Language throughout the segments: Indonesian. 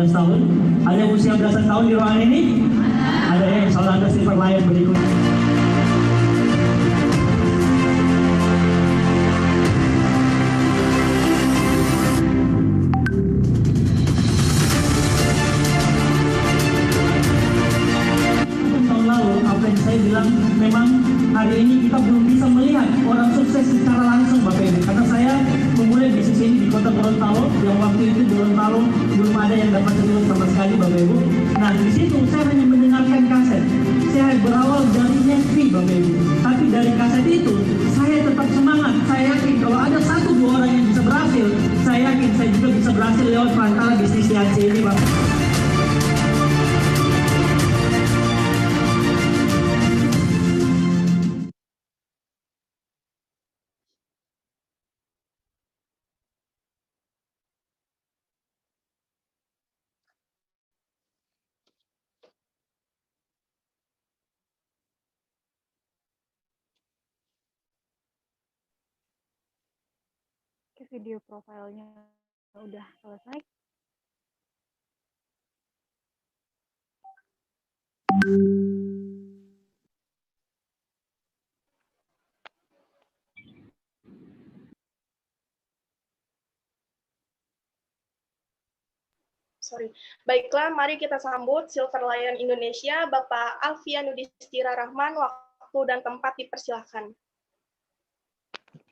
15 tahun. Ada yang usia belasan tahun di ruangan ini? Ada ya, insya Allah Anda silver lion berikutnya. Tahun lalu, apa yang saya bilang, memang hari ini kita belum bisa melihat orang sukses secara langsung Bapak Ibu. Karena saya memulai bisnis ini di kota Gorontalo, yang waktu itu Gorontalo belum ada yang dapat terlibat sama sekali Bapak Ibu. Nah di situ saya hanya mendengarkan kaset. Saya berawal dari Netflix Bapak Ibu. Tapi dari kaset itu saya tetap semangat. Saya yakin kalau ada 1-2 orang yang bisa berhasil, saya yakin saya juga bisa berhasil lewat perantara bisnis TNC ini Bapak. Video profilnya udah selesai. Baiklah, mari kita sambut Silver Lion Indonesia, Bapak Alfian Yudhistira Rahman. Waktu dan tempat dipersilahkan.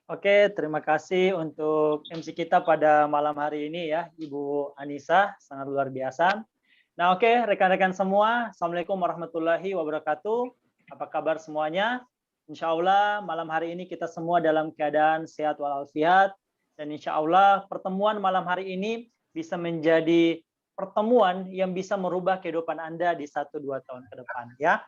Oke, terima kasih untuk MC kita pada malam hari ini ya, Ibu Anissa, sangat luar biasa. Nah oke, rekan-rekan semua, Assalamualaikum warahmatullahi wabarakatuh. Apa kabar semuanya? Insya Allah malam hari ini kita semua dalam keadaan sehat walafiat, dan insya Allah pertemuan malam hari ini bisa menjadi pertemuan yang bisa merubah kehidupan Anda di 1-2 tahun ke depan ya.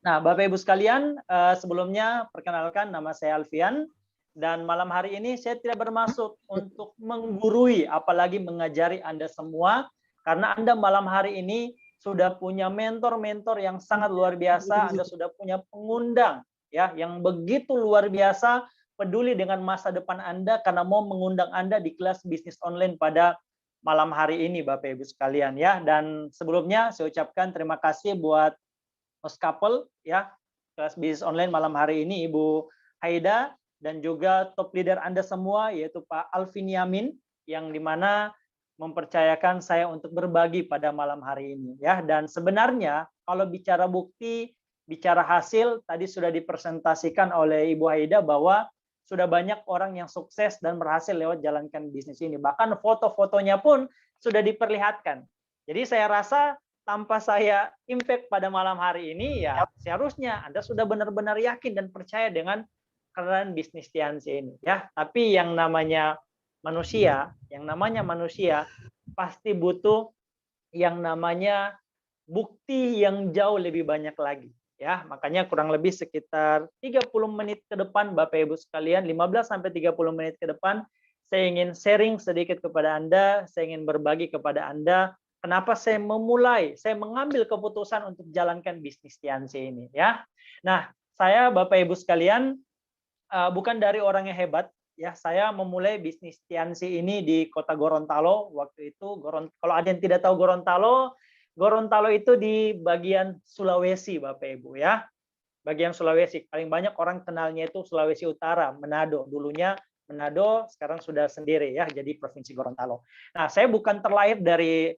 Nah, Bapak Ibu sekalian, sebelumnya perkenalkan nama saya Alfian, dan malam hari ini saya tidak bermaksud untuk menggurui apalagi mengajari Anda semua, karena Anda malam hari ini sudah punya mentor-mentor yang sangat luar biasa, Anda sudah punya pengundang ya yang begitu luar biasa peduli dengan masa depan Anda karena mau mengundang Anda di kelas bisnis online pada malam hari ini Bapak Ibu sekalian ya. Dan sebelumnya saya ucapkan terima kasih buat host couple ya kelas bisnis online malam hari ini Ibu Haida dan juga top leader Anda semua yaitu Pak Alvin Yamin yang dimana mempercayakan saya untuk berbagi pada malam hari ini ya. Dan sebenarnya kalau bicara bukti, bicara hasil tadi sudah dipresentasikan oleh Ibu Haida bahwa sudah banyak orang yang sukses dan berhasil lewat jalankan bisnis ini. Bahkan foto-fotonya pun sudah diperlihatkan. Jadi saya rasa tanpa saya impact pada malam hari ini, ya seharusnya Anda sudah benar-benar yakin dan percaya dengan keren bisnis TNC ini. Ya, tapi yang namanya manusia pasti butuh yang namanya bukti yang jauh lebih banyak lagi. Ya, makanya kurang lebih sekitar 30 menit ke depan, Bapak Ibu sekalian, 15 sampai 30 menit ke depan, saya ingin sharing sedikit kepada Anda, saya ingin berbagi kepada Anda. Kenapa saya mengambil keputusan untuk jalankan bisnis TNC ini ya. Nah, saya Bapak Ibu sekalian bukan dari orang yang hebat ya. Saya memulai bisnis TNC ini di Kota Gorontalo waktu itu. Kalau ada yang tidak tahu Gorontalo itu di bagian Sulawesi Bapak Ibu ya. Bagian Sulawesi, paling banyak orang kenalnya itu Sulawesi Utara, Manado. Dulunya Manado, sekarang sudah sendiri ya, jadi Provinsi Gorontalo. Nah, saya bukan terlahir dari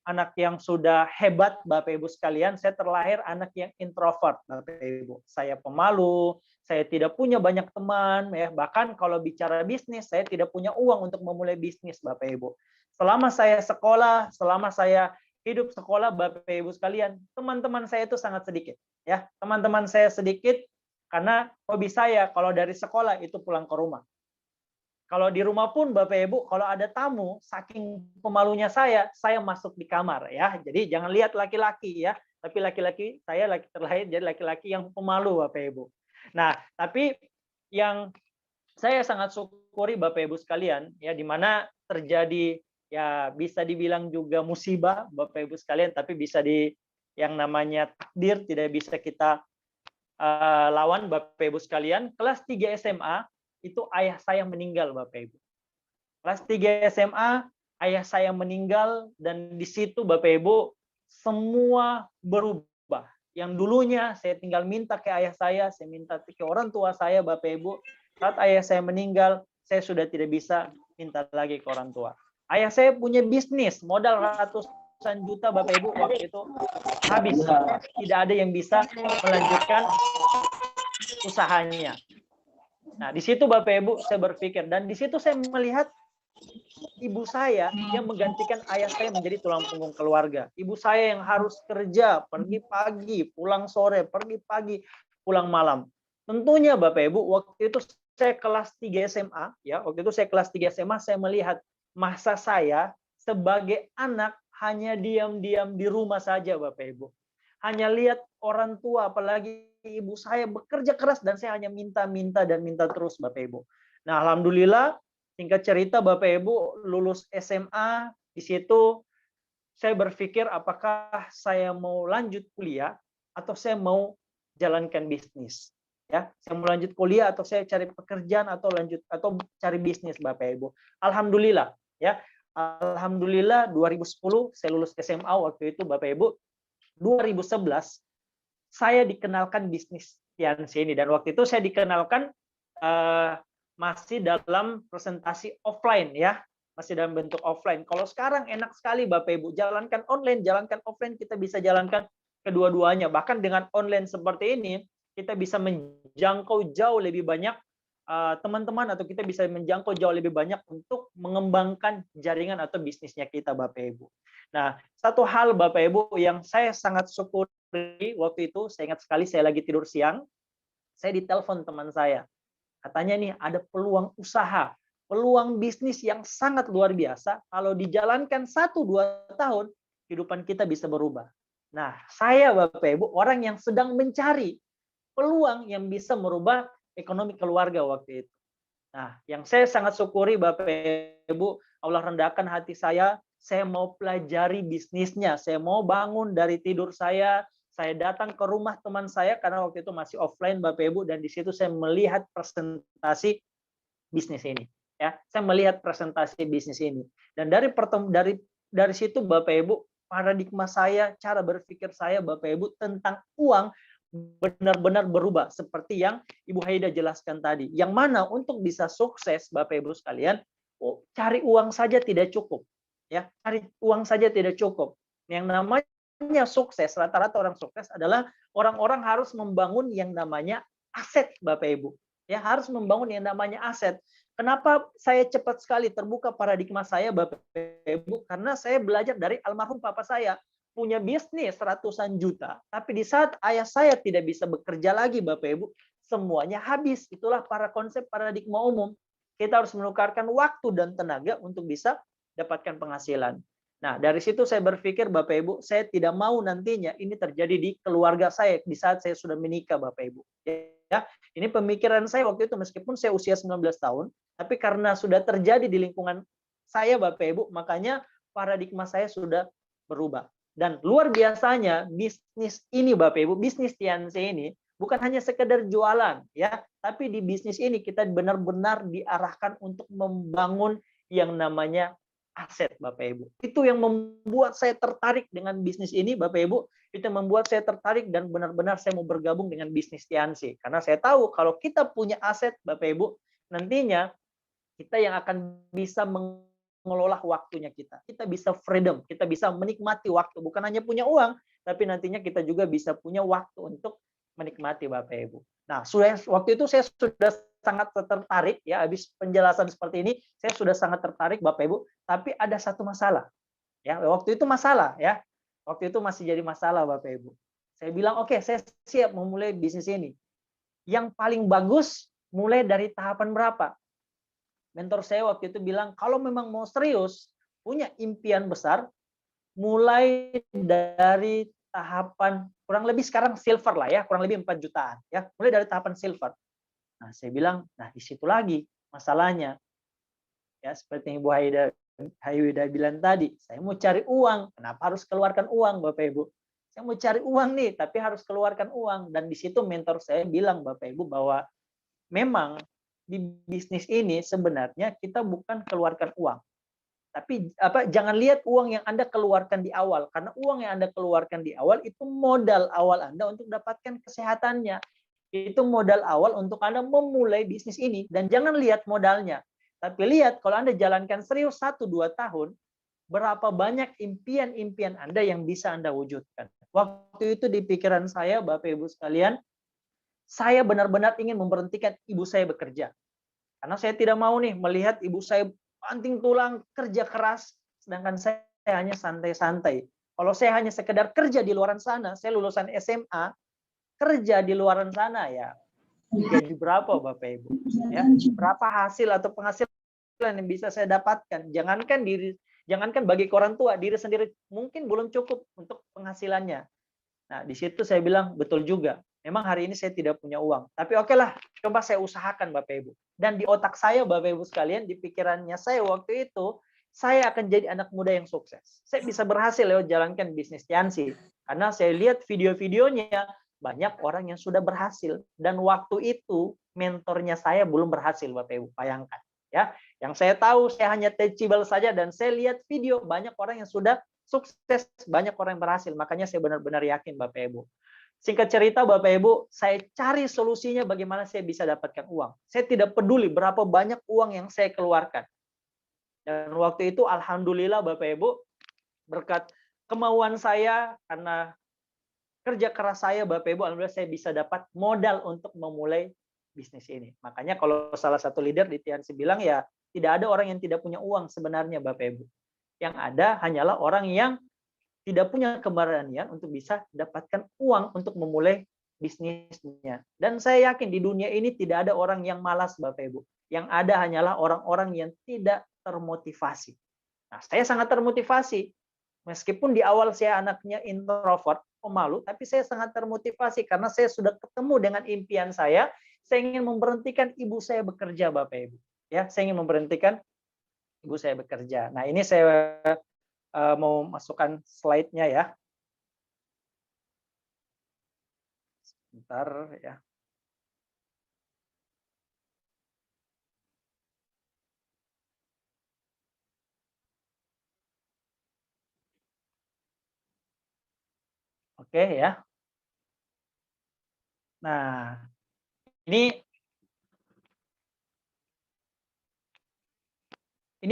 anak yang sudah hebat Bapak Ibu sekalian, saya terlahir anak yang introvert Bapak Ibu. Saya pemalu, saya tidak punya banyak teman ya, bahkan kalau bicara bisnis saya tidak punya uang untuk memulai bisnis Bapak Ibu. Selama saya sekolah, selama saya hidup sekolah Bapak Ibu sekalian, teman-teman saya itu sangat sedikit ya. Teman-teman saya sedikit karena hobi saya kalau dari sekolah itu pulang ke rumah. Kalau di rumah pun Bapak Ibu, kalau ada tamu, saking pemalunya saya masuk di kamar ya. Jadi jangan lihat laki-laki ya, tapi saya terlahir jadi laki-laki yang pemalu Bapak Ibu. Nah, tapi yang saya sangat syukuri Bapak Ibu sekalian ya, di mana terjadi ya bisa dibilang juga musibah Bapak Ibu sekalian, tapi bisa yang namanya takdir tidak bisa kita lawan Bapak Ibu sekalian. Kelas 3 SMA itu ayah saya meninggal Bapak Ibu. Kelas 3 SMA ayah saya meninggal, dan di situ Bapak Ibu semua berubah. Yang dulunya saya tinggal minta ke ayah saya minta ke orang tua saya, Bapak Ibu, saat ayah saya meninggal, saya sudah tidak bisa minta lagi ke orang tua. Ayah saya punya bisnis, modal ratusan juta, Bapak Ibu, waktu itu habis semua. Tidak ada yang bisa melanjutkan usahanya. Nah, di situ Bapak Ibu saya berpikir, dan di situ saya melihat ibu saya yang menggantikan ayah saya menjadi tulang punggung keluarga. Ibu saya yang harus kerja, pergi pagi, pulang sore, pergi pagi, pulang malam. Tentunya Bapak Ibu, waktu itu saya kelas 3 SMA, ya, waktu itu saya kelas 3 SMA, saya melihat masa saya sebagai anak hanya diam-diam di rumah saja, Bapak Ibu. Hanya lihat orang tua, apalagi ibu saya bekerja keras, dan saya hanya minta-minta dan minta terus, Bapak Ibu. Nah, alhamdulillah, singkat cerita Bapak Ibu lulus SMA, di situ saya berpikir apakah saya mau lanjut kuliah atau saya mau jalankan bisnis. Ya, saya mau lanjut kuliah atau saya cari pekerjaan atau cari bisnis, Bapak Ibu. Alhamdulillah, ya. Alhamdulillah 2010 saya lulus SMA waktu itu, Bapak Ibu. 2011 saya dikenalkan bisnis Tiansi ini, dan waktu itu saya dikenalkan masih dalam presentasi offline, ya, masih dalam bentuk offline. Kalau sekarang enak sekali Bapak Ibu, jalankan online, jalankan offline, kita bisa jalankan kedua-duanya. Bahkan dengan online seperti ini, kita bisa menjangkau jauh lebih banyak teman-teman, atau kita bisa menjangkau jauh lebih banyak untuk mengembangkan jaringan atau bisnisnya kita, Bapak Ibu. Nah, satu hal Bapak Ibu yang saya sangat syukuri waktu itu, saya ingat sekali, saya lagi tidur siang, saya ditelepon teman saya. Katanya nih ada peluang usaha, peluang bisnis yang sangat luar biasa. Kalau dijalankan 1-2 tahun, kehidupan kita bisa berubah. Nah, saya Bapak Ibu orang yang sedang mencari peluang yang bisa merubah ekonomi keluarga waktu itu. Nah, yang saya sangat syukuri Bapak Ibu, Allah rendahkan hati saya mau pelajari bisnisnya, saya mau bangun dari tidur saya datang ke rumah teman saya karena waktu itu masih offline Bapak Ibu, dan di situ saya melihat presentasi bisnis ini. Ya, saya melihat presentasi bisnis ini. Dan dari situ Bapak Ibu, paradigma saya, cara berpikir saya Bapak Ibu tentang uang benar-benar berubah seperti yang Ibu Haida jelaskan tadi. Yang mana untuk bisa sukses Bapak Ibu sekalian, cari uang saja tidak cukup. Ya, cari uang saja tidak cukup. Yang namanya sukses, rata-rata orang sukses adalah orang-orang harus membangun yang namanya aset, Bapak Ibu. Ya, harus membangun yang namanya aset. Kenapa saya cepat sekali terbuka paradigma saya, Bapak Ibu? Karena saya belajar dari almarhum papa saya. Punya bisnis ratusan juta, tapi di saat ayah saya tidak bisa bekerja lagi, Bapak Ibu, semuanya habis. Itulah para konsep paradigma umum. Kita harus menukarkan waktu dan tenaga untuk bisa dapatkan penghasilan. Nah, dari situ saya berpikir, Bapak Ibu, saya tidak mau nantinya ini terjadi di keluarga saya di saat saya sudah menikah, Bapak Ibu. Ya, ini pemikiran saya waktu itu, meskipun saya usia 19 tahun, tapi karena sudah terjadi di lingkungan saya, Bapak Ibu, makanya paradigma saya sudah berubah. Dan luar biasanya bisnis ini Bapak Ibu, bisnis Tiansi ini bukan hanya sekedar jualan, ya, tapi di bisnis ini kita benar-benar diarahkan untuk membangun yang namanya aset, Bapak Ibu. Itu yang membuat saya tertarik dengan bisnis ini, Bapak Ibu. Itu yang membuat saya tertarik dan benar-benar saya mau bergabung dengan bisnis Tiansi. Karena saya tahu kalau kita punya aset, Bapak Ibu, nantinya kita yang akan bisa mengelola waktunya kita. Kita bisa freedom, kita bisa menikmati waktu. Bukan hanya punya uang, tapi nantinya kita juga bisa punya waktu untuk menikmati, Bapak Ibu. Nah, waktu itu saya sudah sangat tertarik, ya, habis penjelasan seperti ini, saya sudah sangat tertarik, Bapak Ibu. Tapi ada satu masalah, ya. Waktu itu masalah, ya. Waktu itu masih jadi masalah, Bapak Ibu. Saya bilang, oke, saya siap memulai bisnis ini. Yang paling bagus mulai dari tahapan berapa? Mentor saya waktu itu bilang, kalau memang mau serius, punya impian besar, mulai dari tahapan kurang lebih sekarang silver lah, ya, kurang lebih 4 jutaan, ya, mulai dari tahapan silver. Nah, saya bilang, nah di situ lagi masalahnya, ya, seperti yang Ibu Haida bilang tadi, saya mau cari uang, kenapa harus keluarkan uang, Bapak Ibu? Saya mau cari uang nih, tapi harus keluarkan uang. Dan di situ mentor saya bilang, Bapak Ibu, bahwa memang di bisnis ini sebenarnya kita bukan keluarkan uang, Tapi jangan lihat uang yang Anda keluarkan di awal, karena uang yang Anda keluarkan di awal itu modal awal Anda untuk dapatkan kesehatannya. Itu modal awal untuk Anda memulai bisnis ini. Dan jangan lihat modalnya, tapi lihat kalau Anda jalankan serius 1-2 tahun, berapa banyak impian-impian Anda yang bisa Anda wujudkan. Waktu itu di pikiran saya, Bapak Ibu sekalian, saya benar-benar ingin memberhentikan ibu saya bekerja. Karena saya tidak mau nih melihat ibu saya banting tulang, kerja keras, sedangkan saya hanya santai-santai. Kalau saya hanya sekedar kerja di luaran sana, saya lulusan SMA, kerja di luaran sana ya, gaji berapa Bapak Ibu? Ya, berapa hasil atau penghasilan yang bisa saya dapatkan? Jangankan bagi orang tua, diri sendiri mungkin belum cukup untuk penghasilannya. Nah, di situ saya bilang betul juga. Memang hari ini saya tidak punya uang, tapi oke lah, coba saya usahakan Bapak Ibu. Dan di otak saya Bapak Ibu sekalian, di pikirannya saya waktu itu, saya akan jadi anak muda yang sukses. Saya bisa berhasil lewat jalankan bisnis Tiansi. Karena saya lihat video-videonya, banyak orang yang sudah berhasil. Dan waktu itu, mentornya saya belum berhasil Bapak Ibu, bayangkan. Ya, yang saya tahu, saya hanya teachable saja, dan saya lihat video, banyak orang yang sudah sukses, banyak orang yang berhasil. Makanya saya benar-benar yakin Bapak Ibu. Singkat cerita Bapak Ibu, saya cari solusinya bagaimana saya bisa dapatkan uang. Saya tidak peduli berapa banyak uang yang saya keluarkan. Dan waktu itu alhamdulillah Bapak Ibu, berkat kemauan saya, karena kerja keras saya Bapak Ibu, alhamdulillah saya bisa dapat modal untuk memulai bisnis ini. Makanya kalau salah satu leader di Tiansi bilang ya, tidak ada orang yang tidak punya uang sebenarnya Bapak Ibu. Yang ada hanyalah orang yang tidak punya keberanian untuk bisa dapatkan uang untuk memulai bisnisnya. Dan saya yakin di dunia ini tidak ada orang yang malas Bapak Ibu. Yang ada hanyalah orang-orang yang tidak termotivasi. Nah, saya sangat termotivasi. Meskipun di awal saya anaknya introvert, pemalu, tapi saya sangat termotivasi karena saya sudah ketemu dengan impian saya. Saya ingin memberhentikan ibu saya bekerja Bapak Ibu. Ya, saya ingin memberhentikan ibu saya bekerja. Nah, ini saya mau masukkan slide-nya ya. Sebentar ya. Oke ya. Nah, ini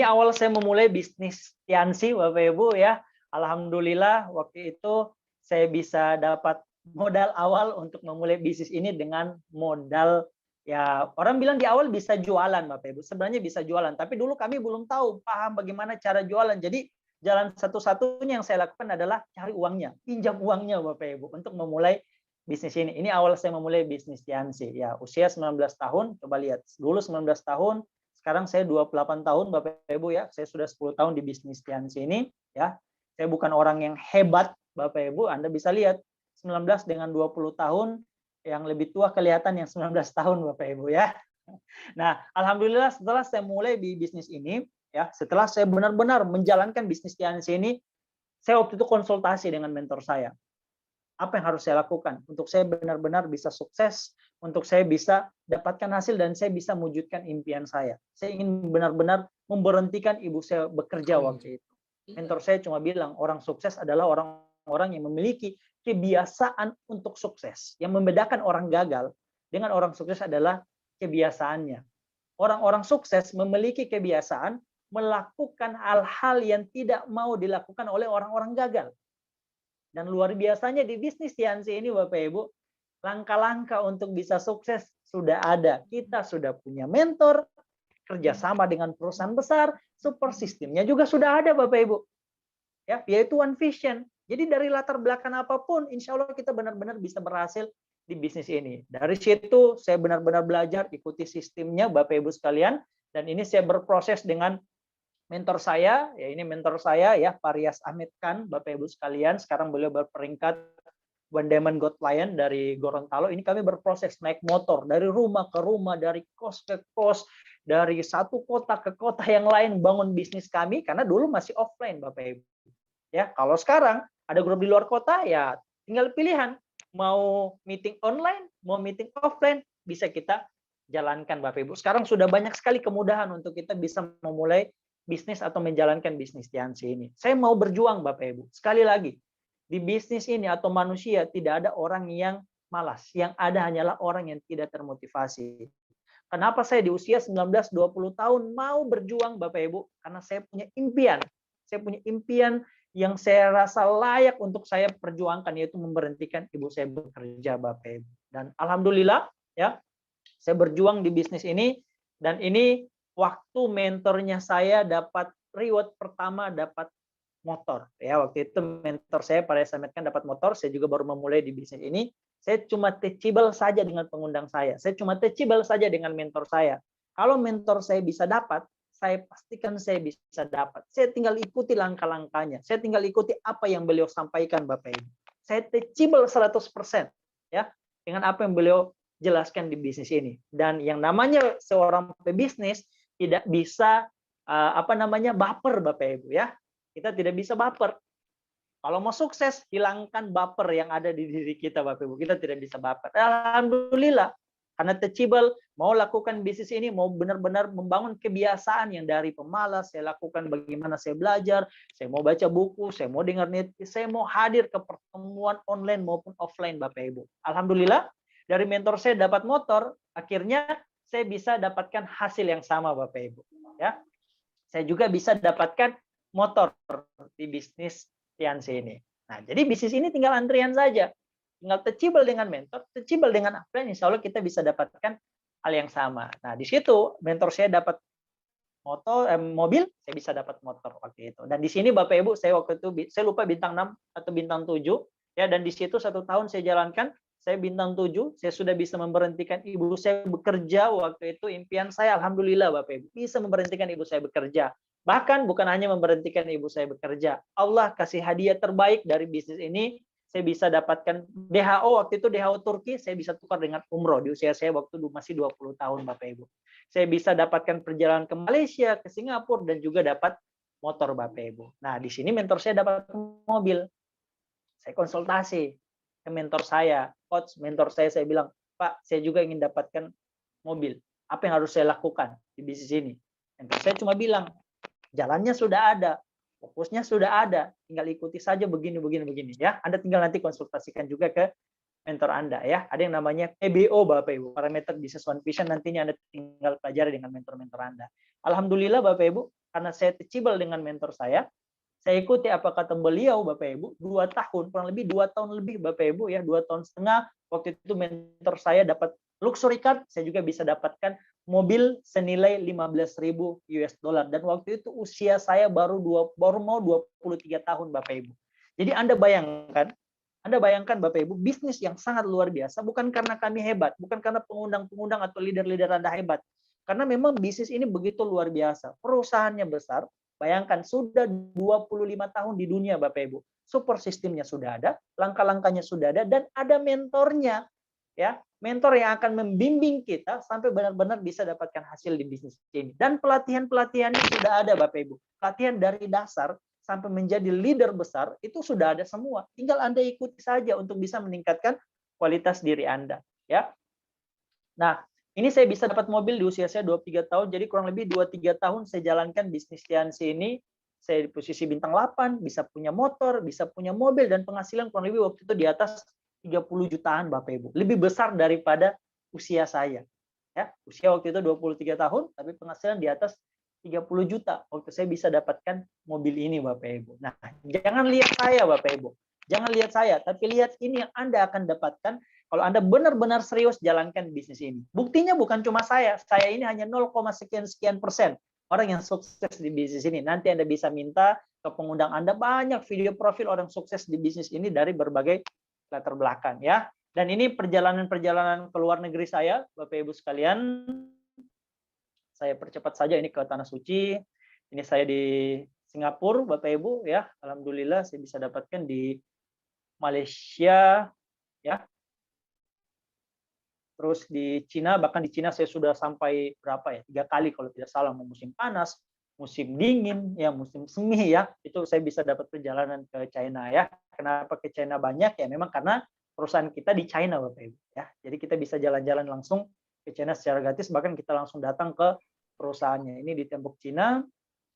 awal saya memulai bisnis Tiansi Bapak Ibu ya. Alhamdulillah waktu itu saya bisa dapat modal awal untuk memulai bisnis ini dengan modal ya, orang bilang di awal bisa jualan Bapak Ibu. Sebenarnya bisa jualan, tapi dulu kami belum tahu paham bagaimana cara jualan. Jadi jalan satu-satunya yang saya lakukan adalah cari uangnya, pinjam uangnya Bapak Ibu untuk memulai bisnis ini. Ini awal saya memulai bisnis Tiansi ya, usia 19 tahun. Coba lihat, dulu 19 tahun, sekarang saya 28 tahun Bapak Ibu ya. Saya sudah 10 tahun di bisnis Tiansi ini ya. Saya bukan orang yang hebat Bapak Ibu, Anda bisa lihat 19 dengan 20 tahun, yang lebih tua kelihatan yang 19 tahun Bapak Ibu ya. Nah, alhamdulillah setelah saya mulai di bisnis ini ya, setelah saya benar-benar menjalankan bisnis Tiansi ini, saya waktu itu konsultasi dengan mentor saya. Apa yang harus saya lakukan untuk saya benar-benar bisa sukses, untuk saya bisa dapatkan hasil dan saya bisa mewujudkan impian saya. Saya ingin benar-benar memberhentikan ibu saya bekerja waktu itu. Mentor saya cuma bilang, orang sukses adalah orang-orang yang memiliki kebiasaan untuk sukses. Yang membedakan orang gagal dengan orang sukses adalah kebiasaannya. Orang-orang sukses memiliki kebiasaan melakukan hal-hal yang tidak mau dilakukan oleh orang-orang gagal. Dan luar biasanya di bisnis Tiansi ini Bapak Ibu, langkah-langkah untuk bisa sukses sudah ada. Kita sudah punya mentor, kerjasama dengan perusahaan besar, super sistemnya juga sudah ada Bapak Ibu. Ya, yaitu One Vision. Jadi dari latar belakang apapun, insya Allah kita benar-benar bisa berhasil di bisnis ini. Dari situ saya benar-benar belajar, ikuti sistemnya Bapak Ibu sekalian. Dan ini saya berproses dengan mentor saya, ya ini mentor saya ya, Parias Ahmed Khan, Bapak Ibu sekalian. Sekarang beliau berperingkat One Diamond Gold Lion dari Gorontalo. Ini kami berproses naik motor dari rumah ke rumah, dari kos ke kos, dari satu kota ke kota yang lain bangun bisnis kami karena dulu masih offline Bapak Ibu. Ya, kalau sekarang ada grup di luar kota ya tinggal pilihan mau meeting online, mau meeting offline bisa kita jalankan Bapak Ibu. Sekarang sudah banyak sekali kemudahan untuk kita bisa memulai bisnis atau menjalankan bisnis Tiansi ini. Saya mau berjuang Bapak Ibu. Sekali lagi, di bisnis ini atau manusia tidak ada orang yang malas. Yang ada hanyalah orang yang tidak termotivasi. Kenapa saya di usia 19-20 tahun mau berjuang Bapak Ibu? Karena saya punya impian. Saya punya impian yang saya rasa layak untuk saya perjuangkan, yaitu memberhentikan ibu saya bekerja Bapak Ibu. Dan alhamdulillah ya, saya berjuang di bisnis ini, dan ini waktu mentornya saya dapat reward pertama, dapat motor. Ya, waktu itu mentor saya pada saat kan dapat motor, saya juga baru memulai di bisnis ini. Saya cuma teachable saja dengan pengundang saya. Saya cuma teachable saja dengan mentor saya. Kalau mentor saya bisa dapat, saya pastikan saya bisa dapat. Saya tinggal ikuti langkah-langkahnya. Saya tinggal ikuti apa yang beliau sampaikan Bapak Ibu. Saya teachable 100% ya dengan apa yang beliau jelaskan di bisnis ini. Dan yang namanya seorang pebisnis tidak bisa baper Bapak Ibu ya. Kita tidak bisa baper. Kalau mau sukses, hilangkan baper yang ada di diri kita Bapak Ibu. Kita tidak bisa baper. Alhamdulillah, karena teachable, mau lakukan bisnis ini, mau benar-benar membangun kebiasaan yang dari pemalas, saya lakukan bagaimana saya belajar, saya mau baca buku, saya mau dengar net, saya mau hadir ke pertemuan online maupun offline Bapak Ibu. Alhamdulillah, dari mentor saya dapat motor, akhirnya saya bisa dapatkan hasil yang sama Bapak Ibu. Ya, saya juga bisa dapatkan motor di bisnis Tiansi ini. Nah, jadi bisnis ini tinggal antrian saja. Tinggal teachable dengan mentor, teachable dengan upline, insya Allah kita bisa dapatkan hal yang sama. Nah, di situ mentor saya dapat mobil, saya bisa dapat motor waktu itu. Dan di sini Bapak Ibu, saya waktu itu, saya lupa bintang 6 atau bintang 7, ya, dan di situ 1 tahun saya jalankan, saya bintang 7, saya sudah bisa memberhentikan ibu saya bekerja waktu itu. Impian saya, alhamdulillah Bapak Ibu, bisa memberhentikan ibu saya bekerja. Bahkan bukan hanya memberhentikan ibu saya bekerja, Allah kasih hadiah terbaik dari bisnis ini. Saya bisa dapatkan DHO, waktu itu DHO Turki, saya bisa tukar dengan umroh di usia saya waktu masih 20 tahun Bapak Ibu. Saya bisa dapatkan perjalanan ke Malaysia, ke Singapura, dan juga dapat motor Bapak Ibu. Nah, di sini mentor saya dapat mobil. Saya konsultasi ke mentor saya, coach mentor saya bilang, Pak, saya juga ingin dapatkan mobil. Apa yang harus saya lakukan di bisnis ini? Mentor saya cuma bilang, jalannya sudah ada, fokusnya sudah ada, tinggal ikuti saja begini ya. Anda tinggal nanti konsultasikan juga ke mentor Anda ya. Ada yang namanya PBO Bapak Ibu, parameter business one vision, nantinya Anda tinggal pelajari dengan mentor-mentor Anda. Alhamdulillah Bapak Ibu, karena saya teachable dengan mentor saya ikuti apa kata beliau Bapak Ibu, 2 tahun, kurang lebih 2 tahun lebih Bapak Ibu ya, 2 tahun setengah, waktu itu mentor saya dapat luxury car, saya juga bisa dapatkan mobil senilai 15.000 US dollar, dan waktu itu usia saya baru mau 23 tahun Bapak Ibu. Jadi Anda bayangkan Bapak Ibu, bisnis yang sangat luar biasa, bukan karena kami hebat, bukan karena pengundang-pengundang atau leader-leader Anda hebat, karena memang bisnis ini begitu luar biasa, perusahaannya besar. Bayangkan sudah 25 tahun di dunia Bapak Ibu. Support sistemnya sudah ada, langkah-langkahnya sudah ada, dan ada mentornya. Ya, mentor yang akan membimbing kita sampai benar-benar bisa dapatkan hasil di bisnis ini. Dan pelatihan-pelatihannya sudah ada Bapak Ibu. Pelatihan dari dasar sampai menjadi leader besar itu sudah ada semua. Tinggal Anda ikuti saja untuk bisa meningkatkan kualitas diri Anda, ya. Nah, ini saya bisa dapat mobil di usia saya 23 tahun, jadi kurang lebih 2-3 tahun saya jalankan bisnis Tiansi ini. Saya di posisi bintang 8, bisa punya motor, bisa punya mobil, dan penghasilan kurang lebih waktu itu di atas 30 jutaan Bapak Ibu. Lebih besar daripada usia saya. Ya, usia waktu itu 23 tahun, tapi penghasilan di atas 30 juta. Waktu saya bisa dapatkan mobil ini Bapak Ibu. Nah, jangan lihat saya Bapak Ibu. Jangan lihat saya, tapi lihat ini yang Anda akan dapatkan kalau Anda benar-benar serius jalankan bisnis ini. Buktinya bukan cuma saya ini hanya 0, sekian persen orang yang sukses di bisnis ini. Nanti Anda bisa minta ke pengundang Anda banyak video profil orang sukses di bisnis ini dari berbagai latar belakang ya. Dan ini perjalanan-perjalanan ke luar negeri saya, Bapak Ibu sekalian. Saya percepat saja ini ke Tanah Suci. Ini saya di Singapura, Bapak Ibu ya. Alhamdulillah saya bisa dapatkan di Malaysia ya. Terus di Cina, bahkan di Cina saya sudah sampai berapa ya? 3 kali kalau tidak salah, musim panas, musim dingin, ya musim semi ya. Itu saya bisa dapat perjalanan ke China ya. Kenapa ke China banyak? Ya memang karena perusahaan kita di China Bapak Ibu ya. Jadi kita bisa jalan-jalan langsung ke China secara gratis, bahkan kita langsung datang ke perusahaannya. Ini di tembok Cina.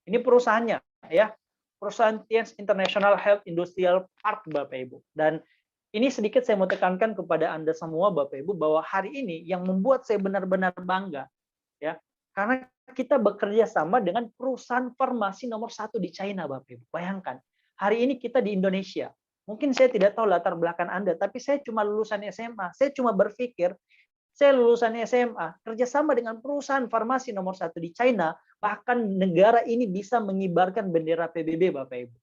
Ini perusahaannya, ya. Perusahaan Tiens International Health Industrial Park, Bapak Ibu. Dan ini sedikit saya mau tekankan kepada Anda semua, Bapak Ibu, bahwa hari ini yang membuat saya benar-benar bangga, ya, karena kita bekerja sama dengan perusahaan farmasi nomor 1 di China, Bapak Ibu. Bayangkan, hari ini kita di Indonesia. Mungkin saya tidak tahu latar belakang Anda, tapi saya cuma lulusan SMA. Saya cuma berpikir, saya lulusan SMA, kerjasama dengan perusahaan farmasi nomor 1 di China, bahkan negara ini bisa mengibarkan bendera PBB, Bapak Ibu.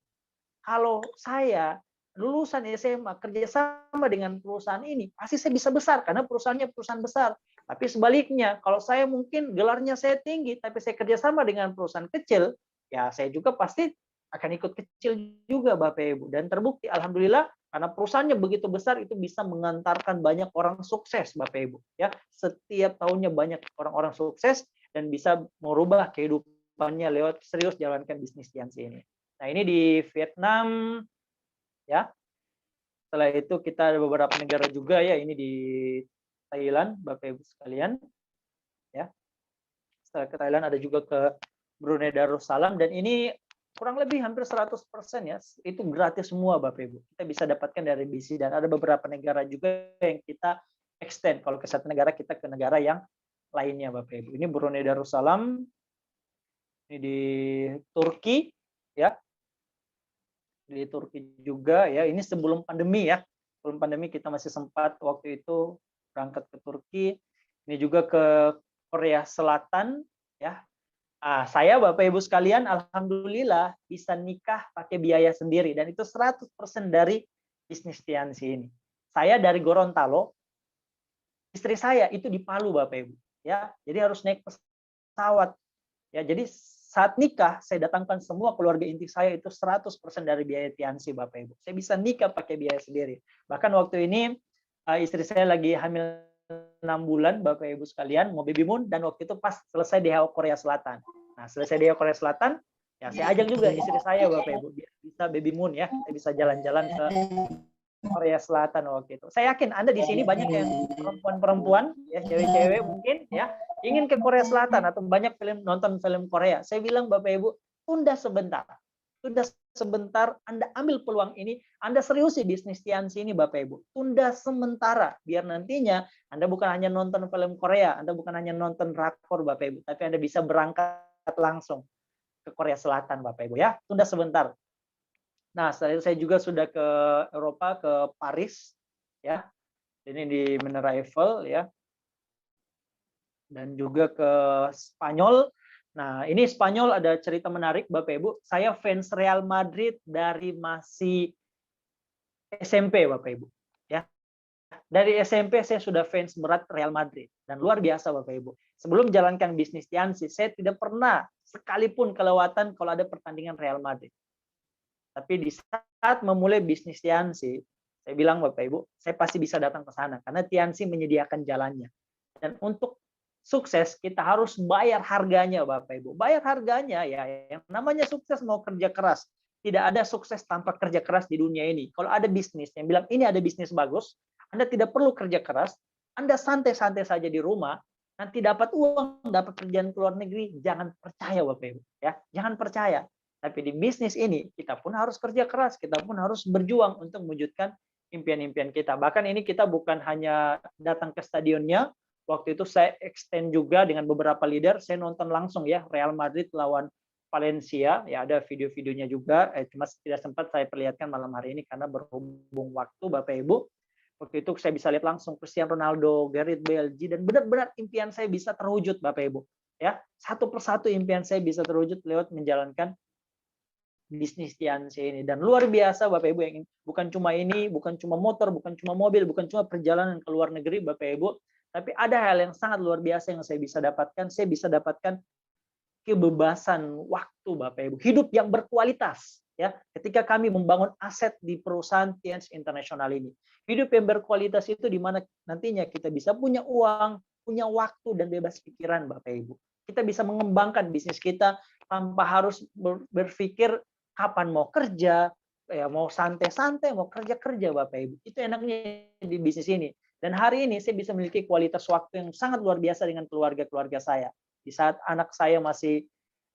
Kalau saya lulusan SMA kerjasama dengan perusahaan ini, pasti saya bisa besar karena perusahaannya perusahaan besar. Tapi sebaliknya, kalau saya mungkin gelarnya saya tinggi, tapi saya kerjasama dengan perusahaan kecil, ya saya juga pasti akan ikut kecil juga, Bapak Ibu. Dan terbukti, alhamdulillah, karena perusahaannya begitu besar, itu bisa mengantarkan banyak orang sukses, Bapak Ibu. Ya, setiap tahunnya banyak orang-orang sukses dan bisa merubah kehidupannya lewat serius jalankan bisnis Tiansi ini. Nah, ini di Vietnam, ya. Setelah itu kita ada beberapa negara juga, ya. Ini di Thailand, Bapak Ibu sekalian, ya. Setelah ke Thailand ada juga ke Brunei Darussalam, dan ini kurang lebih hampir 100% ya, itu gratis semua, Bapak Ibu. Kita bisa dapatkan dari BC, dan ada beberapa negara juga yang kita extend. Kalau ke satu negara, kita ke negara yang lainnya, Bapak Ibu. Ini Brunei Darussalam, ini di Turki, ya. Di Turki juga, ya. Ini sebelum pandemi, ya. Sebelum pandemi kita masih sempat waktu itu berangkat ke Turki. Ini juga ke Korea Selatan, ya. Saya, Bapak Ibu sekalian, alhamdulillah bisa nikah pakai biaya sendiri, dan itu 100% dari bisnis Tiansi ini. Saya dari Gorontalo, istri saya itu di Palu, Bapak Ibu, ya. Jadi harus naik pesawat, ya. Jadi saat nikah saya datangkan semua keluarga inti saya, itu 100% dari biaya Tiansi, Bapak Ibu. Saya bisa nikah pakai biaya sendiri. Bahkan waktu ini istri saya lagi hamil 6 bulan, Bapak Ibu sekalian, mau baby moon, dan waktu itu pas selesai di Korea Selatan. Nah, selesai di Korea Selatan, ya saya ajak juga istri saya, Bapak Ibu, biar bisa baby moon, ya. Saya bisa jalan-jalan ke Korea Selatan waktu itu. Saya yakin Anda di sini banyak yang perempuan-perempuan, ya, cewek-cewek mungkin, ya, ingin ke Korea Selatan atau banyak nonton film Korea. Saya bilang, Bapak Ibu, tunda sebentar. Tunda sebentar, Anda ambil peluang ini, Anda seriusi bisnis Tiansi ini, Bapak Ibu. Tunda sementara, biar nantinya Anda bukan hanya nonton film Korea, Anda bukan hanya nonton drakor, Bapak Ibu, tapi Anda bisa berangkat langsung ke Korea Selatan, Bapak Ibu, ya. Tunda sebentar. Nah, saya juga sudah ke Eropa, ke Paris, ya. Ini di Menara Eiffel, ya. Dan juga ke Spanyol. Nah, ini Spanyol ada cerita menarik, Bapak Ibu. Saya fans Real Madrid dari masih SMP, Bapak Ibu. Ya, dari SMP saya sudah fans berat Real Madrid, dan luar biasa, Bapak Ibu. Sebelum jalankan bisnis Tiansi, saya tidak pernah sekalipun kelewatan kalau ada pertandingan Real Madrid. Tapi di saat memulai bisnis Tiansi, saya bilang, Bapak Ibu, saya pasti bisa datang ke sana karena Tiansi menyediakan jalannya. Dan untuk sukses kita harus bayar harganya, Bapak Ibu. Bayar harganya, ya, yang namanya sukses mau kerja keras. Tidak ada sukses tanpa kerja keras di dunia ini. Kalau ada bisnis yang bilang ini ada bisnis bagus, Anda tidak perlu kerja keras, Anda santai-santai saja di rumah, nanti dapat uang, dapat kerjaan ke luar negeri, jangan percaya, Bapak Ibu, ya. Jangan percaya. Tapi di bisnis ini kita pun harus kerja keras, kita pun harus berjuang untuk mewujudkan impian-impian kita. Bahkan ini kita bukan hanya datang ke stadionnya, waktu itu saya extend juga dengan beberapa leader, saya nonton langsung, ya, Real Madrid lawan Valencia, ya, ada video-videonya juga, cuma tidak sempat saya perlihatkan malam hari ini karena berhubung waktu, Bapak Ibu. Waktu itu saya bisa lihat langsung Cristiano Ronaldo, Gareth Bale, dan benar-benar impian saya bisa terwujud, Bapak Ibu. Ya, satu persatu impian saya bisa terwujud lewat menjalankan bisnis Tiansi ini. Dan luar biasa, Bapak Ibu, yang bukan cuma ini, bukan cuma motor, bukan cuma mobil, bukan cuma perjalanan ke luar negeri, Bapak Ibu, tapi ada hal yang sangat luar biasa yang saya bisa dapatkan. Saya bisa dapatkan kebebasan waktu, Bapak Ibu, hidup yang berkualitas, ya, ketika kami membangun aset di perusahaan Tiens International ini. Hidup yang berkualitas itu di mana nantinya kita bisa punya uang, punya waktu, dan bebas pikiran, Bapak Ibu. Kita bisa mengembangkan bisnis kita tanpa harus berpikir kapan mau kerja, ya, mau santai-santai, mau kerja-kerja, Bapak Ibu. Itu enaknya di bisnis ini. Dan hari ini saya bisa memiliki kualitas waktu yang sangat luar biasa dengan keluarga-keluarga saya. Di saat anak saya masih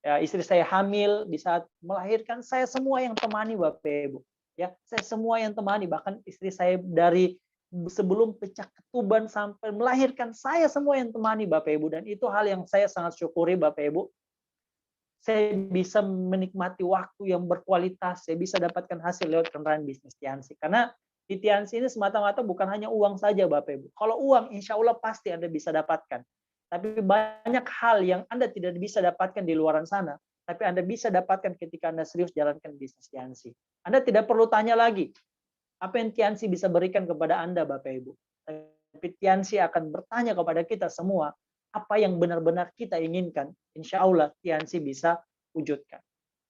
Ya, istri saya hamil, di saat melahirkan saya semua yang temani Bapak Ibu. Ya, saya semua yang temani, bahkan istri saya dari sebelum pecah ketuban sampai melahirkan saya semua yang temani Bapak Ibu, dan itu hal yang saya sangat syukuri Bapak Ibu. Saya bisa menikmati waktu yang berkualitas, saya bisa dapatkan hasil lewat kendaraan bisnis Tiansi. Karena di Tiansi ini semata-mata bukan hanya uang saja Bapak Ibu. Kalau uang insya Allah pasti Anda bisa dapatkan. Tapi banyak hal yang Anda tidak bisa dapatkan di luar sana, tapi Anda bisa dapatkan ketika Anda serius jalankan bisnis Tiansi. Anda tidak perlu tanya lagi, apa yang Tiansi bisa berikan kepada Anda Bapak Ibu. Tapi Tiansi akan bertanya kepada kita semua, apa yang benar-benar kita inginkan, insya Allah Tiansi bisa wujudkan.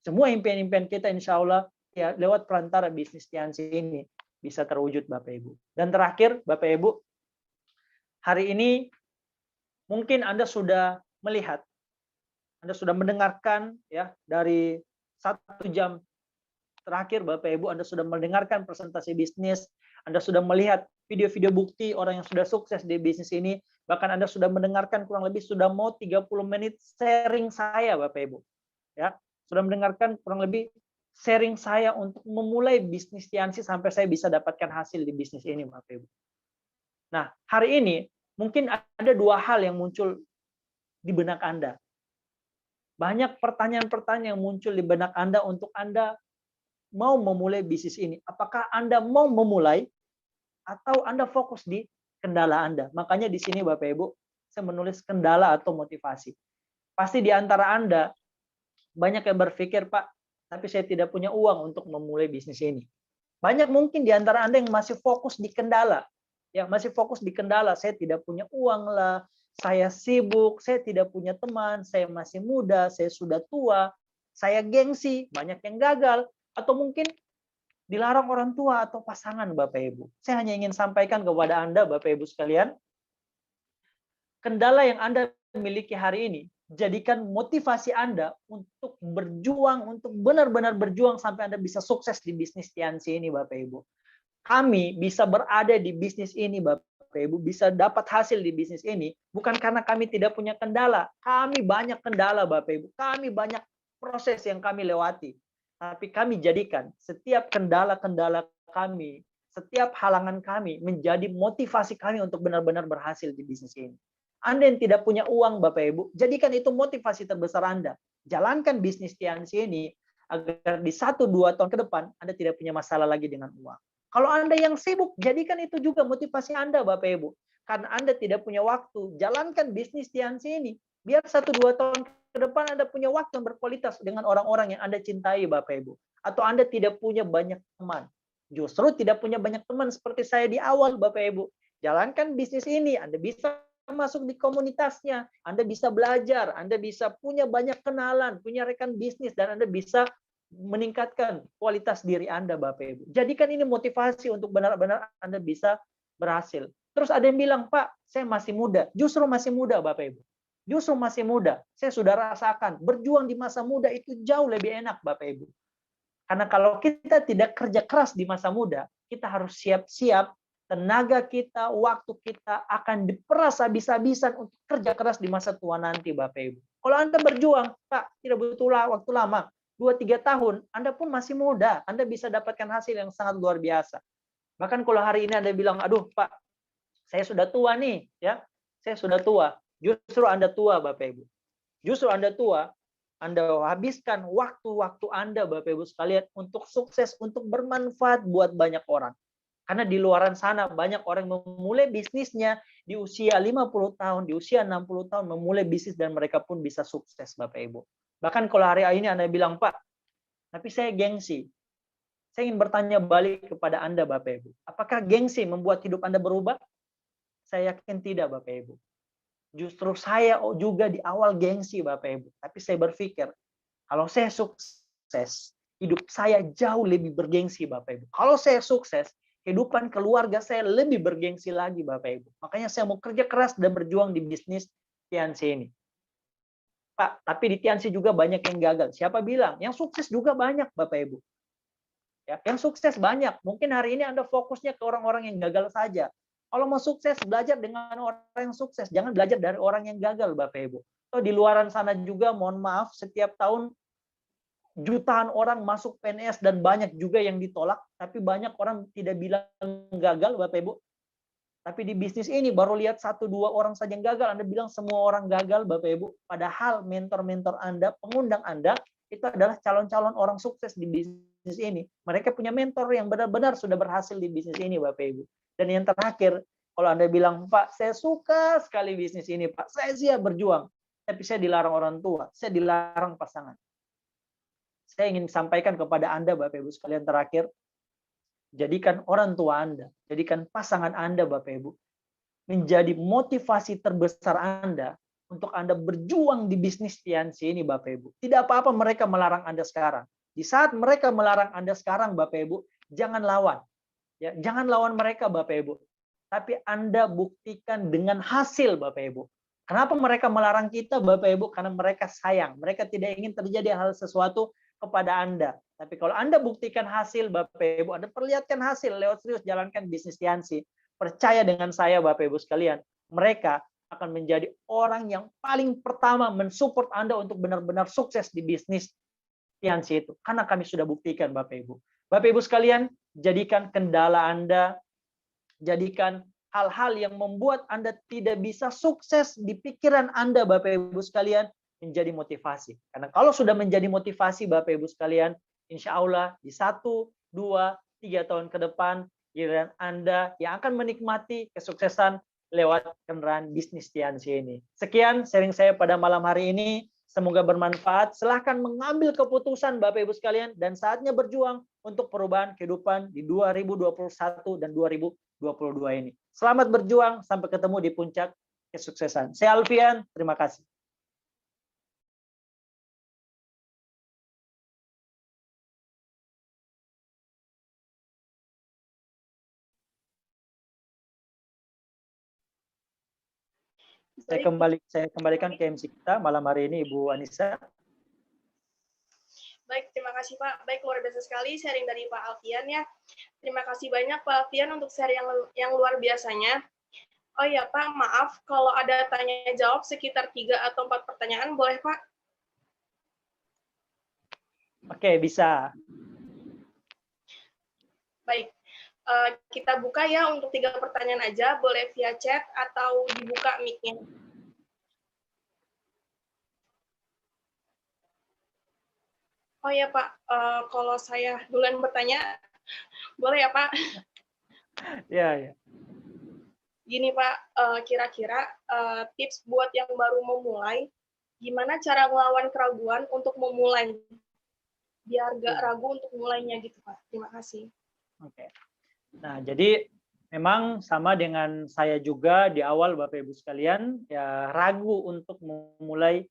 Semua impian-impian kita insya Allah ya, lewat perantara bisnis Tiansi ini bisa terwujud Bapak Ibu. Dan terakhir Bapak Ibu, hari ini mungkin Anda sudah melihat, Anda sudah mendengarkan ya dari 1 jam terakhir Bapak Ibu, Anda sudah mendengarkan presentasi bisnis, Anda sudah melihat video-video bukti orang yang sudah sukses di bisnis ini, bahkan Anda sudah mendengarkan kurang lebih sudah mau 30 menit sharing saya Bapak Ibu. Ya, sudah mendengarkan kurang lebih sharing saya untuk memulai bisnis Tiansi sampai saya bisa dapatkan hasil di bisnis ini Bapak Ibu. Nah, hari ini mungkin ada 2 hal yang muncul di benak Anda. Banyak pertanyaan-pertanyaan yang muncul di benak Anda untuk Anda mau memulai bisnis ini. Apakah Anda mau memulai atau Anda fokus di kendala Anda? Makanya di sini Bapak Ibu, saya menulis kendala atau motivasi. Pasti di antara Anda banyak yang berpikir, Pak, tapi saya tidak punya uang untuk memulai bisnis ini. Banyak mungkin di antara Anda yang masih fokus di kendala. Ya, masih fokus di kendala, saya tidak punya uang lah, saya sibuk, saya tidak punya teman, saya masih muda, saya sudah tua, saya gengsi, banyak yang gagal, atau mungkin dilarang orang tua atau pasangan Bapak Ibu. Saya hanya ingin sampaikan kepada Anda Bapak Ibu sekalian, kendala yang Anda miliki hari ini, jadikan motivasi Anda untuk berjuang, untuk benar-benar berjuang sampai Anda bisa sukses di bisnis Tiansi ini Bapak Ibu. Kami bisa berada di bisnis ini Bapak Ibu, bisa dapat hasil di bisnis ini, bukan karena kami tidak punya kendala. Kami banyak kendala Bapak Ibu, kami banyak proses yang kami lewati. Tapi kami jadikan setiap kendala-kendala kami, setiap halangan kami menjadi motivasi kami untuk benar-benar berhasil di bisnis ini. Anda yang tidak punya uang Bapak Ibu, jadikan itu motivasi terbesar Anda. Jalankan bisnis Tiansi ini agar di 1-2 tahun ke depan Anda tidak punya masalah lagi dengan uang. Kalau Anda yang sibuk, jadikan itu juga motivasi Anda Bapak Ibu. Karena Anda tidak punya waktu, jalankan bisnis Tiansi ini. Biar 1-2 tahun ke depan Anda punya waktu yang berkualitas dengan orang-orang yang Anda cintai Bapak Ibu. Atau Anda tidak punya banyak teman. Justru tidak punya banyak teman seperti saya di awal Bapak Ibu. Jalankan bisnis ini, Anda bisa masuk di komunitasnya, Anda bisa belajar, Anda bisa punya banyak kenalan, punya rekan bisnis, dan Anda bisa meningkatkan kualitas diri Anda Bapak Ibu. Jadikan ini motivasi untuk benar-benar Anda bisa berhasil. Terus ada yang bilang, Pak, saya masih muda. Justru masih muda Bapak Ibu. Justru masih muda. Saya sudah rasakan berjuang di masa muda itu jauh lebih enak Bapak Ibu. Karena kalau kita tidak kerja keras di masa muda, kita harus siap-siap, tenaga kita, waktu kita akan diperas habis-habisan untuk kerja keras di masa tua nanti Bapak Ibu. Kalau Anda berjuang, Pak, tidak butuh waktu lama, 2-3 tahun, Anda pun masih muda, Anda bisa dapatkan hasil yang sangat luar biasa. Bahkan kalau hari ini Anda bilang, aduh Pak, saya sudah tua nih, ya, saya sudah tua. Justru Anda tua Bapak Ibu. Justru Anda tua, Anda habiskan waktu-waktu Anda Bapak Ibu sekalian untuk sukses, untuk bermanfaat buat banyak orang. Karena di luaran sana banyak orang memulai bisnisnya di usia 50 tahun, di usia 60 tahun memulai bisnis dan mereka pun bisa sukses Bapak Ibu. Bahkan kalau hari ini Anda bilang, Pak, tapi saya gengsi. Saya ingin bertanya balik kepada Anda Bapak Ibu. Apakah gengsi membuat hidup Anda berubah? Saya yakin tidak Bapak Ibu. Justru saya juga di awal gengsi Bapak Ibu. Tapi saya berpikir, kalau saya sukses, hidup saya jauh lebih bergengsi Bapak Ibu. Kalau saya sukses, kehidupan keluarga saya lebih bergengsi lagi Bapak Ibu. Makanya saya mau kerja keras dan berjuang di bisnis Tiansi ini. Pak, tapi di Tiansi juga banyak yang gagal. Siapa bilang? Yang sukses juga banyak Bapak Ibu. Ya, yang sukses banyak. Mungkin hari ini Anda fokusnya ke orang-orang yang gagal saja. Kalau mau sukses, belajar dengan orang yang sukses. Jangan belajar dari orang yang gagal Bapak Ibu. Atau di luaran sana juga, mohon maaf, setiap tahun jutaan orang masuk PNS dan banyak juga yang ditolak, tapi banyak orang tidak bilang gagal, Bapak Ibu. Tapi di bisnis ini baru lihat 1-2 orang saja yang gagal, Anda bilang semua orang gagal, Bapak Ibu. Padahal mentor-mentor Anda, pengundang Anda, itu adalah calon-calon orang sukses di bisnis ini. Mereka punya mentor yang benar-benar sudah berhasil di bisnis ini, Bapak Ibu. Dan yang terakhir, kalau Anda bilang, Pak, saya suka sekali bisnis ini, Pak. Saya siap berjuang. Tapi saya dilarang orang tua, saya dilarang pasangan. Saya ingin sampaikan kepada Anda, Bapak Ibu sekalian, terakhir, jadikan orang tua Anda, jadikan pasangan Anda, Bapak Ibu, menjadi motivasi terbesar Anda untuk Anda berjuang di bisnis Tiansi ini, Bapak Ibu. Tidak apa-apa mereka melarang Anda sekarang. Di saat mereka melarang Anda sekarang, Bapak Ibu, jangan lawan. Ya, jangan lawan mereka, Bapak Ibu. Tapi Anda buktikan dengan hasil, Bapak Ibu. Kenapa mereka melarang kita, Bapak Ibu? Karena mereka sayang. Mereka tidak ingin terjadi hal sesuatu kepada Anda. Tapi kalau Anda buktikan hasil, Bapak Ibu, Anda perlihatkan hasil lewat serius jalankan bisnis Tiansi. Percaya dengan saya, Bapak Ibu sekalian, mereka akan menjadi orang yang paling pertama mensupport Anda untuk benar-benar sukses di bisnis Tiansi itu. Karena kami sudah buktikan, Bapak Ibu. Bapak Ibu sekalian, jadikan kendala Anda, jadikan hal-hal yang membuat Anda tidak bisa sukses di pikiran Anda, Bapak Ibu sekalian, menjadi motivasi. Karena kalau sudah menjadi motivasi, Bapak Ibu sekalian, insya Allah di 1, 2, 3 tahun ke depan, giliran Anda yang akan menikmati kesuksesan lewat kendaraan bisnis Tiansi ini. Sekian sharing saya pada malam hari ini. Semoga bermanfaat. Silahkan mengambil keputusan, Bapak Ibu sekalian, dan saatnya berjuang untuk perubahan kehidupan di 2021 dan 2022 ini. Selamat berjuang, sampai ketemu di puncak kesuksesan. Saya Alfian, terima kasih. Saya kembalikan ke MC kita malam hari ini, Ibu Anissa. Baik, terima kasih Pak. Baik, luar biasa sekali sharing dari Pak Alfian ya. Terima kasih banyak Pak Alfian untuk sharing yang luar biasanya. Oh ya Pak, maaf kalau ada tanya jawab sekitar 3 atau 4 pertanyaan, boleh Pak? Oke, bisa. Baik, kita buka ya untuk 3 pertanyaan aja, boleh via chat atau dibuka mic-nya. Oh ya Pak, kalau saya duluan bertanya, boleh ya Pak? Ya, ya. Gini Pak, kira-kira tips buat yang baru memulai, gimana cara ngelawan keraguan untuk memulai? Biar nggak ragu untuk mulainya gitu Pak. Terima kasih. Oke. Nah, jadi memang sama dengan saya juga di awal, Bapak Ibu sekalian, ya ragu untuk memulai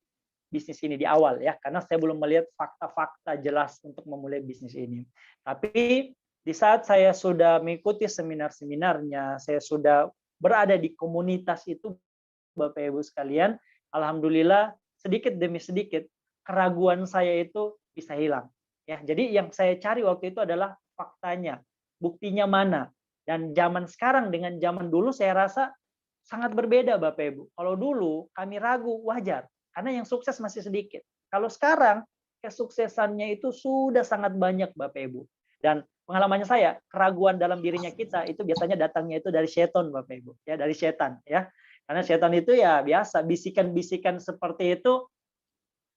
bisnis ini di awal ya, karena saya belum melihat fakta-fakta jelas untuk memulai bisnis ini. Tapi di saat saya sudah mengikuti seminar-seminarnya, saya sudah berada di komunitas itu, Bapak Ibu sekalian, alhamdulillah sedikit demi sedikit keraguan saya itu bisa hilang. Ya, jadi yang saya cari waktu itu adalah faktanya, buktinya mana. Dan zaman sekarang dengan zaman dulu saya rasa sangat berbeda, Bapak Ibu. Kalau dulu kami ragu, wajar. Karena yang sukses masih sedikit. Kalau sekarang, kesuksesannya itu sudah sangat banyak, Bapak Ibu. Dan pengalamannya saya, keraguan dalam dirinya kita itu biasanya datangnya itu dari setan, Bapak Ibu. Ya, dari setan. Ya. Karena setan itu ya biasa, bisikan-bisikan seperti itu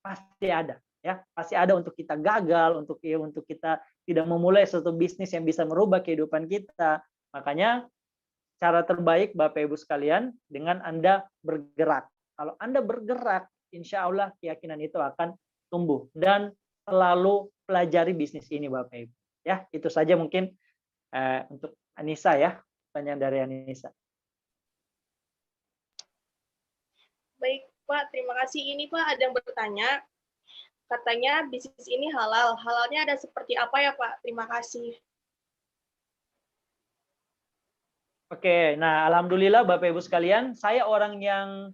pasti ada. Ya, pasti ada untuk kita gagal, untuk kita tidak memulai suatu bisnis yang bisa merubah kehidupan kita. Makanya cara terbaik, Bapak Ibu sekalian, dengan Anda bergerak. Kalau Anda bergerak, insya Allah keyakinan itu akan tumbuh. Dan selalu pelajari bisnis ini, Bapak Ibu. Ya, itu saja mungkin untuk Anissa ya, pertanyaan dari Anissa. Baik Pak, terima kasih. Ini Pak ada yang bertanya, katanya bisnis ini halal. Halalnya ada seperti apa ya Pak? Terima kasih. Oke, nah alhamdulillah Bapak Ibu sekalian, saya orang yang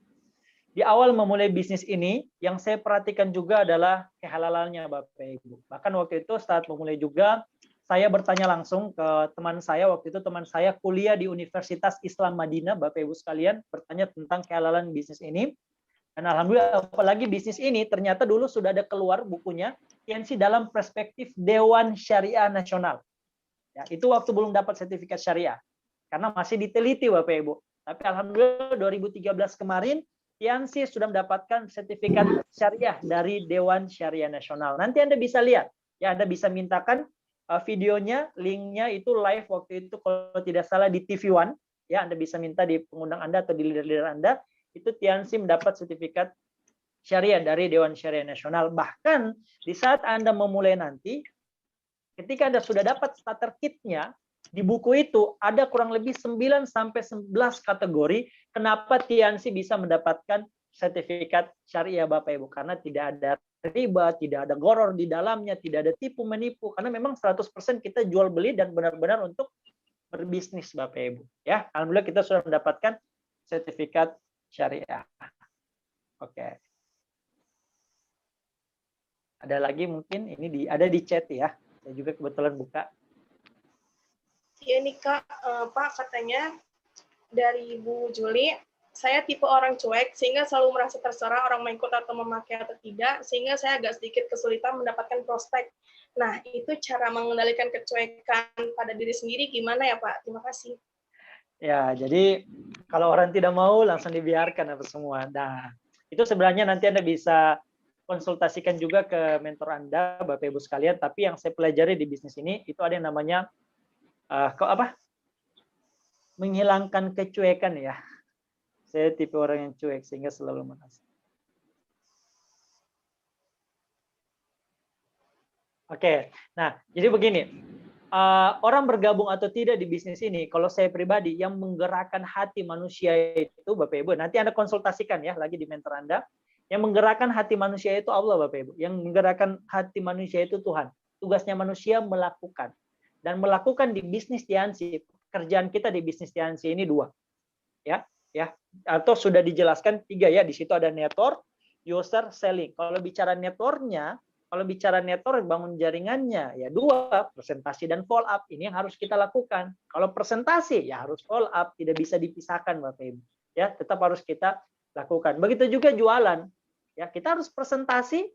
di awal memulai bisnis ini, yang saya perhatikan juga adalah kehalalannya Bapak Ibu. Bahkan waktu itu saat memulai juga, saya bertanya langsung ke teman saya, waktu itu teman saya kuliah di Universitas Islam Madinah, Bapak Ibu sekalian, bertanya tentang kehalalan bisnis ini. Dan alhamdulillah, apalagi bisnis ini ternyata dulu sudah ada keluar bukunya TNC dalam perspektif Dewan Syariah Nasional. Ya, itu waktu belum dapat sertifikat syariah. Karena masih diteliti Bapak Ibu. Tapi alhamdulillah 2013 kemarin TNC sudah mendapatkan sertifikat syariah dari Dewan Syariah Nasional. Nanti Anda bisa lihat. Ya, Anda bisa mintakan videonya, linknya itu live waktu itu kalau tidak salah di TV One. Ya, Anda bisa minta di pengundang Anda atau di leader-leader Anda. Itu TNC mendapat sertifikat syariah dari Dewan Syariah Nasional. Bahkan di saat Anda memulai nanti, ketika Anda sudah dapat starter kit-nya, di buku itu ada kurang lebih 9 sampai 11 kategori kenapa TNC bisa mendapatkan sertifikat syariah Bapak Ibu. Karena tidak ada riba, tidak ada goror di dalamnya, tidak ada tipu menipu. Karena memang 100% kita jual beli dan benar-benar untuk berbisnis Bapak Ibu. Ya, alhamdulillah kita sudah mendapatkan sertifikat syariah. Oke. Ada lagi mungkin ini ada di chat ya. Saya juga kebetulan buka. Iya nih Kak, Pak katanya dari Bu Juli, saya tipe orang cuek sehingga selalu merasa terserah orang mau ikut atau memakai atau tidak, sehingga saya agak sedikit kesulitan mendapatkan prospek. Nah, itu cara mengendalikan kecuekan pada diri sendiri gimana ya Pak? Terima kasih. Ya, jadi kalau orang tidak mau langsung dibiarkan apa semua. Nah, itu sebenarnya nanti Anda bisa konsultasikan juga ke mentor Anda, Bapak Ibu sekalian. Tapi yang saya pelajari di bisnis ini itu ada yang namanya menghilangkan kecuekan ya. Saya tipe orang yang cuek sehingga selalu merasa. Oke, nah jadi begini. Orang bergabung atau tidak di bisnis ini, kalau saya pribadi yang menggerakkan hati manusia itu Bapak Ibu, nanti Anda konsultasikan ya lagi di mentor Anda. Yang menggerakkan hati manusia itu Allah Bapak Ibu. Yang menggerakkan hati manusia itu Tuhan. Tugasnya manusia melakukan. Dan melakukan di bisnis TNC, kerjaan kita di bisnis TNC ini 2. Ya, atau sudah dijelaskan 3 ya, di situ ada network, user, selling. Kalau bicara networknya, kalau bicara network bangun jaringannya ya 2, presentasi dan follow up ini yang harus kita lakukan. Kalau presentasi ya harus follow up, tidak bisa dipisahkan Bapak Ibu. Ya, tetap harus kita lakukan. Begitu juga jualan. Ya, kita harus presentasi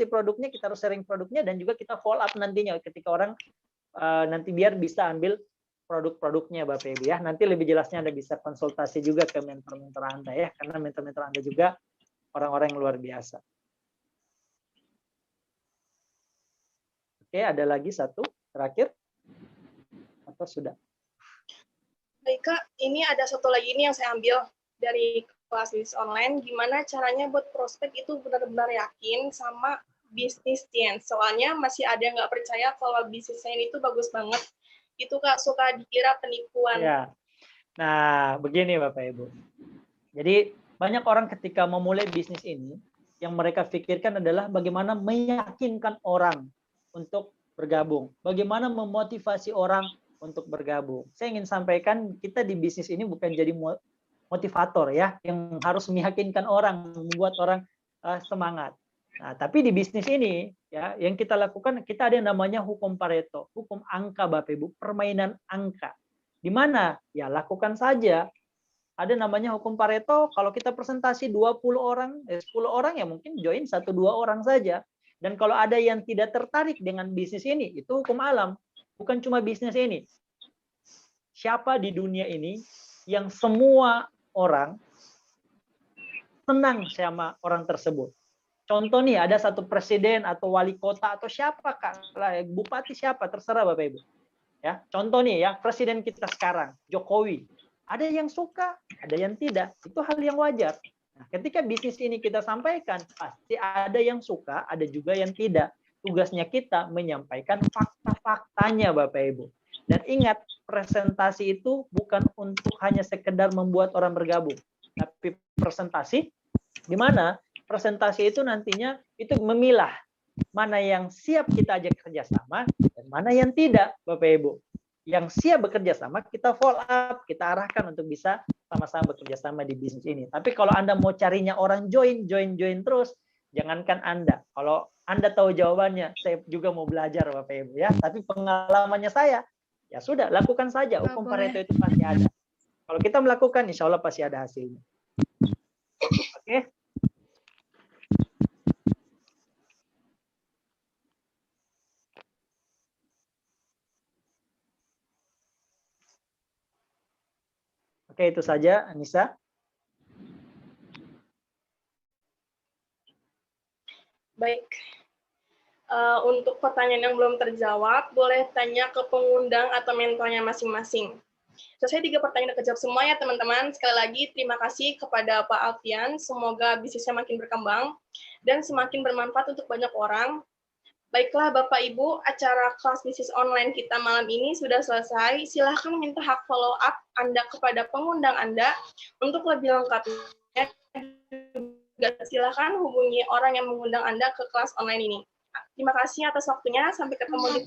produknya, kita harus sharing produknya dan juga kita follow up nantinya ketika orang nanti biar bisa ambil produk-produknya Bapak Ibu ya. Nanti lebih jelasnya Anda bisa konsultasi juga ke mentor-mentor Anda ya, karena mentor-mentor Anda juga orang-orang yang luar biasa. Oke, ada lagi satu terakhir atau sudah? Baik Kak, ini ada satu lagi ini yang saya ambil dari kelas bisnis online. Gimana caranya buat prospek itu benar-benar yakin sama bisnis TNC? Soalnya masih ada yang nggak percaya kalau bisnisnya ini tuh bagus banget. Itu Kak, suka dikira penipuan. Ya. Nah, begini Bapak Ibu. Jadi banyak orang ketika memulai bisnis ini, yang mereka pikirkan adalah bagaimana meyakinkan orang untuk bergabung. Bagaimana memotivasi orang untuk bergabung. Saya ingin sampaikan kita di bisnis ini bukan jadi motivator ya, yang harus meyakinkan orang, membuat orang semangat. Nah, tapi di bisnis ini ya, yang kita lakukan kita ada yang namanya hukum Pareto, hukum angka Bapak Ibu, permainan angka. Di mana ya lakukan saja. Ada namanya hukum Pareto, kalau kita presentasi 20 orang, 10 orang ya mungkin join 1-2 orang saja. Dan kalau ada yang tidak tertarik dengan bisnis ini, itu hukum alam. Bukan cuma bisnis ini. Siapa di dunia ini yang semua orang senang sama orang tersebut? Contoh nih, ada satu presiden atau wali kota atau siapa Kak, bupati siapa, terserah Bapak Ibu. Ya, contoh nih ya, presiden kita sekarang, Jokowi. Ada yang suka, ada yang tidak. Itu hal yang wajar. Nah, ketika bisnis ini kita sampaikan, pasti ada yang suka, ada juga yang tidak. Tugasnya kita menyampaikan fakta-faktanya, Bapak Ibu. Dan ingat, presentasi itu bukan untuk hanya sekedar membuat orang bergabung. Tapi presentasi, di mana presentasi itu nantinya itu memilah mana yang siap kita ajak kerjasama dan mana yang tidak, Bapak Ibu. Yang siap bekerja sama, kita follow up, kita arahkan untuk bisa sama-sama bekerja sama di bisnis ini. Tapi kalau Anda mau carinya orang join terus, jangankan Anda. Kalau Anda tahu jawabannya, saya juga mau belajar Bapak Ibu ya. Tapi pengalamannya saya, ya sudah, lakukan saja. Hukum Pareto itu pasti ada. Kalau kita melakukan, insya Allah pasti ada hasilnya. Oke. Oke, itu saja, Anissa. Baik. Untuk pertanyaan yang belum terjawab, boleh tanya ke pengundang atau mentornya masing-masing. Selesai 3 pertanyaan udah kejawab semua ya teman-teman. Sekali lagi terima kasih kepada Pak Alfian. Semoga bisnisnya makin berkembang dan semakin bermanfaat untuk banyak orang. Baiklah Bapak Ibu, acara kelas bisnis online kita malam ini sudah selesai. Silahkan minta hak follow up Anda kepada pengundang Anda. Untuk lebih lengkapnya, silahkan hubungi orang yang mengundang Anda ke kelas online ini. Terima kasih atas waktunya. Sampai ketemu di